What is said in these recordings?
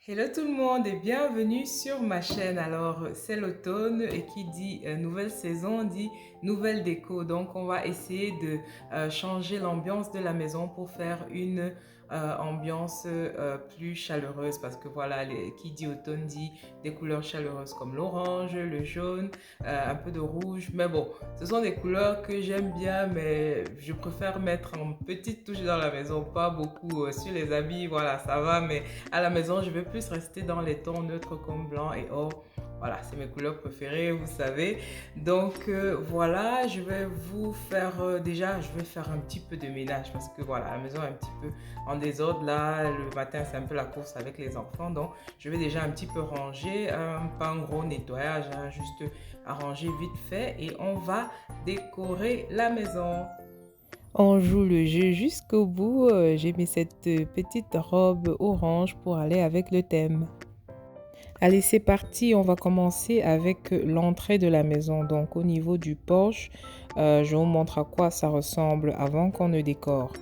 Hello tout le monde et bienvenue sur ma chaîne. Alors, c'est l'automne et qui dit nouvelle saison dit nouvelle déco. Donc, on va essayer de changer l'ambiance de la maison pour faire une ambiance plus chaleureuse parce que voilà, qui dit automne dit des couleurs chaleureuses comme l'orange, le jaune, un peu de rouge. Mais bon, ce sont des couleurs que j'aime bien, mais je préfère mettre en petite touche dans la maison, pas beaucoup sur les habits. Voilà, ça va, mais à la maison, je vais plus rester dans les tons neutres comme blanc et or. Voilà, c'est mes couleurs préférées, vous savez. Donc voilà, je vais vous faire déjà, je vais faire un petit peu de ménage parce que voilà, la maison est un petit peu en désordre là. Le matin, c'est un peu la course avec les enfants. Donc, je vais déjà un petit peu ranger, pas un gros nettoyage, hein, juste arranger vite fait et on va décorer la maison. On joue le jeu jusqu'au bout. J'ai mis cette petite robe orange pour aller avec le thème. Allez, c'est parti. On va commencer avec l'entrée de la maison. Donc, au niveau du porche, je vous montre à quoi ça ressemble avant qu'on ne décore.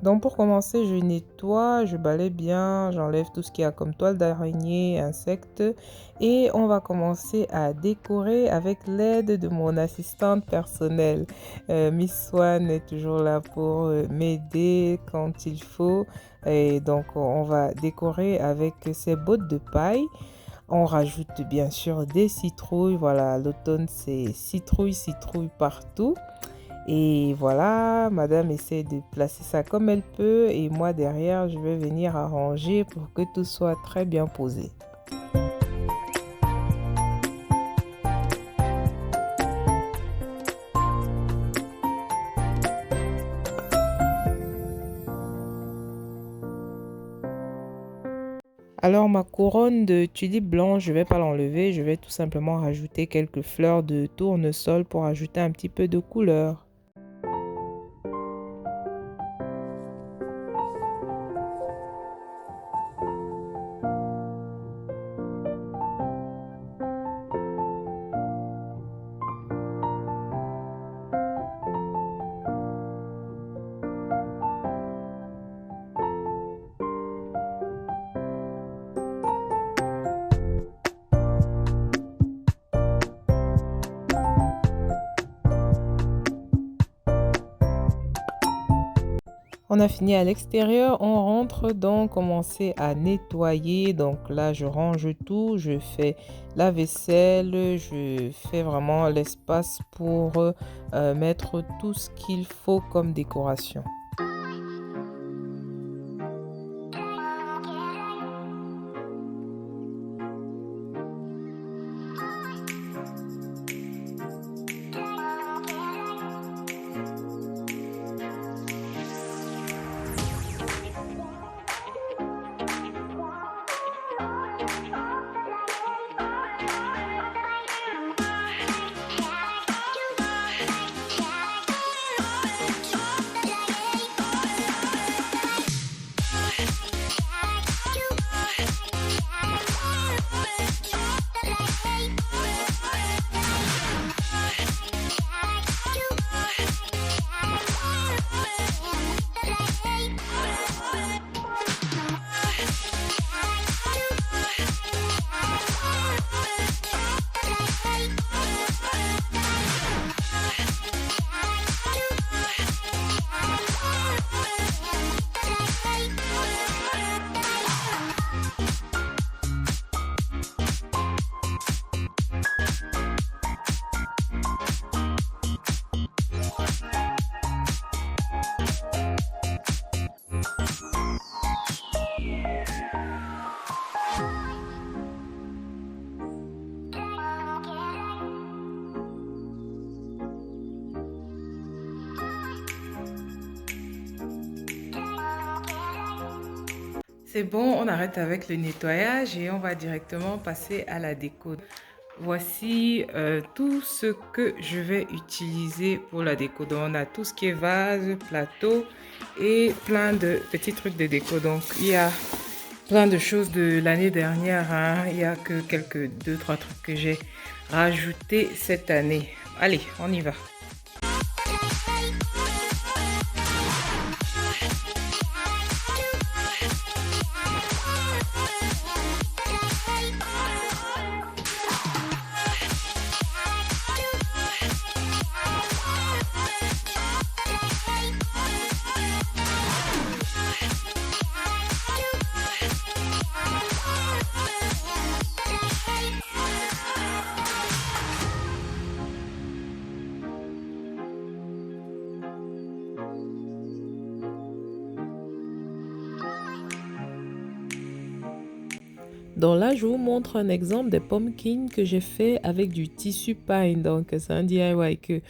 Donc pour commencer, je nettoie, je balaye bien, j'enlève tout ce qu'il y a comme toile d'araignée, insectes et on va commencer à décorer avec l'aide de mon assistante personnelle. Miss Swan est toujours là pour m'aider quand il faut et donc on va décorer avec ces bottes de paille. On rajoute bien sûr des citrouilles, voilà, l'automne c'est citrouille, citrouille partout. Et voilà, madame essaie de placer ça comme elle peut et moi derrière, je vais venir arranger pour que tout soit très bien posé. Alors ma couronne de tulipe blanche, je vais pas l'enlever, je vais tout simplement rajouter quelques fleurs de tournesol pour ajouter un petit peu de couleur. On a fini à l'extérieur, on rentre donc commencer à nettoyer. Donc là, je range tout, je fais la vaisselle, je fais vraiment l'espace pour mettre tout ce qu'il faut comme décoration. C'est bon, on arrête avec le nettoyage et on va directement passer à la déco. Voici tout ce que je vais utiliser pour la déco. Donc, on a tout ce qui est vase, plateau et plein de petits trucs de déco. Donc, il y a plein de choses de l'année dernière, hein. Il y a que quelques 2-3 trucs que j'ai rajoutés cette année. Allez, on y va. Donc là, je vous montre un exemple des pumpkins que j'ai fait avec du tissu pine. Donc c'est un DIY que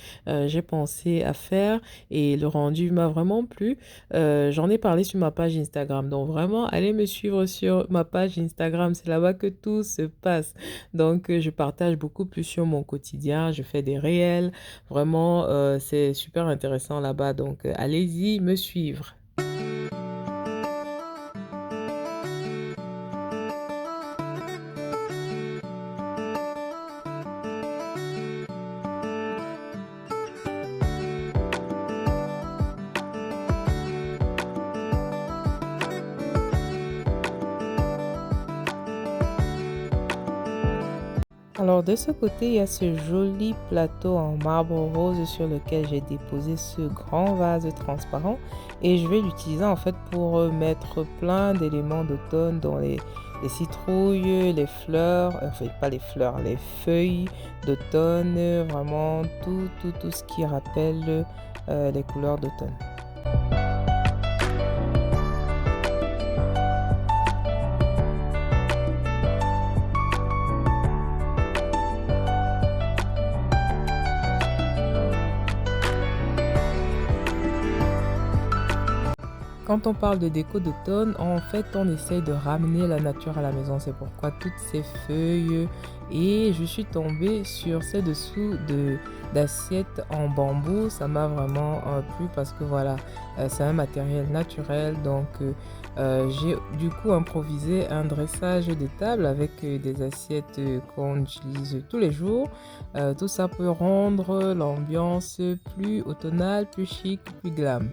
j'ai pensé à faire et le rendu m'a vraiment plu. J'en ai parlé sur ma page Instagram. Donc vraiment, allez me suivre sur ma page Instagram. C'est là-bas que tout se passe. Donc je partage beaucoup plus sur mon quotidien. Je fais des réels. Vraiment, c'est super intéressant là-bas. Donc allez-y me suivre. Alors de ce côté, il y a ce joli plateau en marbre rose sur lequel j'ai déposé ce grand vase transparent et je vais l'utiliser en fait pour mettre plein d'éléments d'automne dont les citrouilles, les fleurs, enfin pas les fleurs, les feuilles d'automne, vraiment tout ce qui rappelle les couleurs d'automne. Quand on parle de déco d'automne, en fait, on essaye de ramener la nature à la maison. C'est pourquoi toutes ces feuilles et je suis tombée sur ces dessous d'assiettes en bambou. Ça m'a vraiment plu parce que voilà, c'est un matériel naturel. Donc, j'ai du coup improvisé un dressage de table avec des assiettes qu'on utilise tous les jours. Tout ça peut rendre l'ambiance plus automnale, plus chic, plus glam.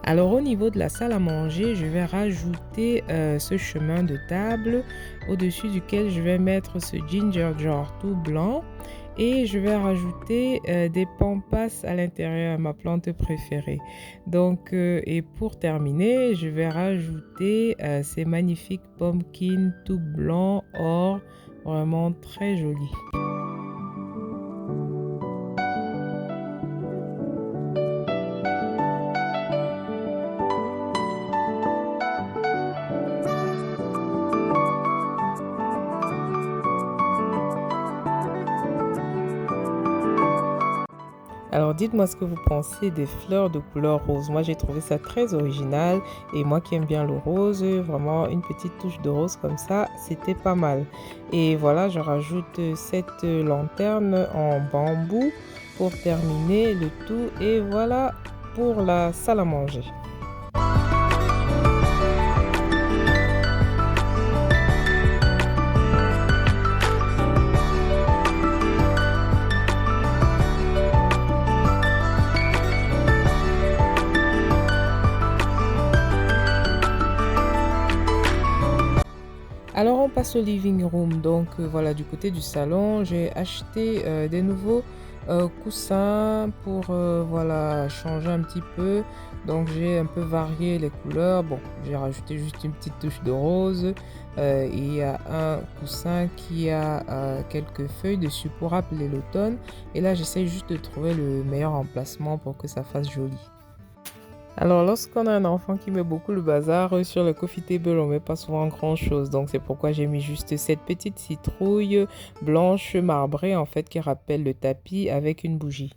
Alors au niveau de la salle à manger, je vais rajouter ce chemin de table au-dessus duquel je vais mettre ce ginger jar tout blanc et je vais rajouter des pampas à l'intérieur, ma plante préférée. Donc et pour terminer, je vais rajouter ces magnifiques pumpkins tout blanc or, vraiment très jolis. Alors dites-moi ce que vous pensez des fleurs de couleur rose. Moi j'ai trouvé ça très original et moi qui aime bien le rose, vraiment une petite touche de rose comme ça, c'était pas mal. Et voilà, je rajoute cette lanterne en bambou pour terminer le tout et voilà pour la salle à manger. Alors on passe au living room. Donc voilà, du côté du salon, j'ai acheté des nouveaux coussins pour voilà changer un petit peu. Donc j'ai un peu varié les couleurs. Bon, j'ai rajouté juste une petite touche de rose. Il y a un coussin qui a quelques feuilles dessus pour rappeler l'automne. Et là j'essaie juste de trouver le meilleur emplacement pour que ça fasse joli. Alors, lorsqu'on a un enfant qui met beaucoup le bazar sur le coffee table, on met pas souvent grand-chose. Donc, c'est pourquoi j'ai mis juste cette petite citrouille blanche marbrée, en fait, qui rappelle le tapis avec une bougie.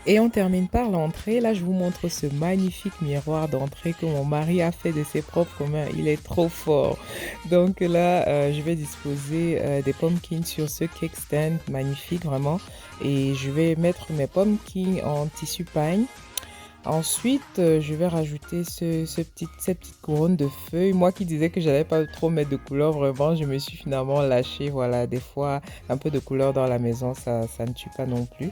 Et on termine par l'entrée. Là, je vous montre ce magnifique miroir d'entrée que mon mari a fait de ses propres mains. Il est trop fort. Donc là, je vais disposer des pumpkins sur ce cake stand magnifique vraiment. Et je vais mettre mes pumpkins en tissu pagne. Ensuite, je vais rajouter ces petites couronnes de feuilles. Moi qui disais que j'allais pas trop mettre de couleur, vraiment, je me suis finalement lâchée. Voilà, des fois, un peu de couleur dans la maison, ça ne tue pas non plus.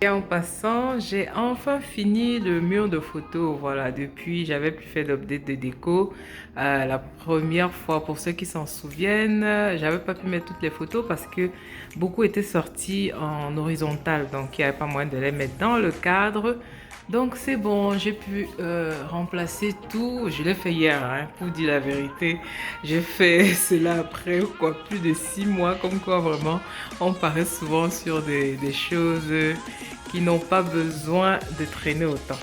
Et en passant, j'ai enfin fini le mur de photos. Voilà, depuis, j'avais plus fait d'update de déco. La première fois, pour ceux qui s'en souviennent, j'avais pas pu mettre toutes les photos parce que beaucoup étaient sortis en horizontal. Donc, il n'y avait pas moyen de les mettre dans le cadre. Donc, c'est bon, j'ai pu remplacer tout. Je l'ai fait hier, hein, pour dire la vérité. J'ai fait cela après, quoi, plus de 6 mois. Comme quoi, vraiment, on paraît souvent sur des choses qui n'ont pas besoin de traîner autant.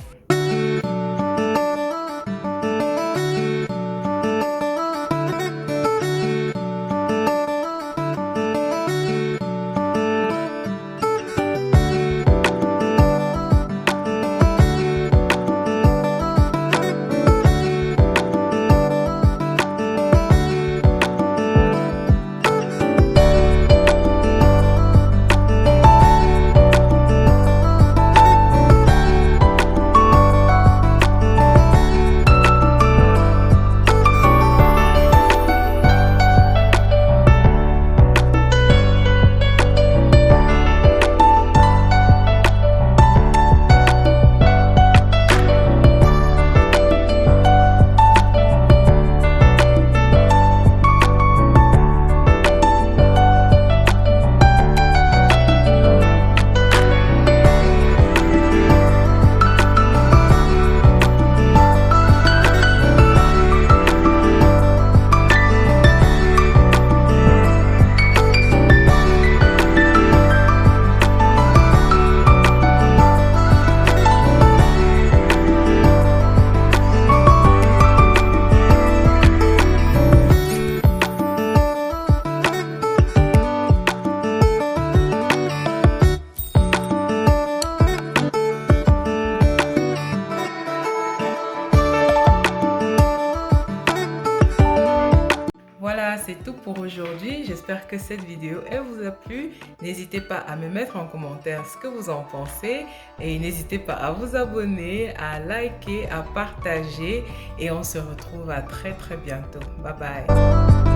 Voilà, c'est tout pour aujourd'hui. J'espère que cette vidéo elle vous a plu. N'hésitez pas à me mettre en commentaire ce que vous en pensez. Et n'hésitez pas à vous abonner, à liker, à partager. Et on se retrouve à très bientôt. Bye bye.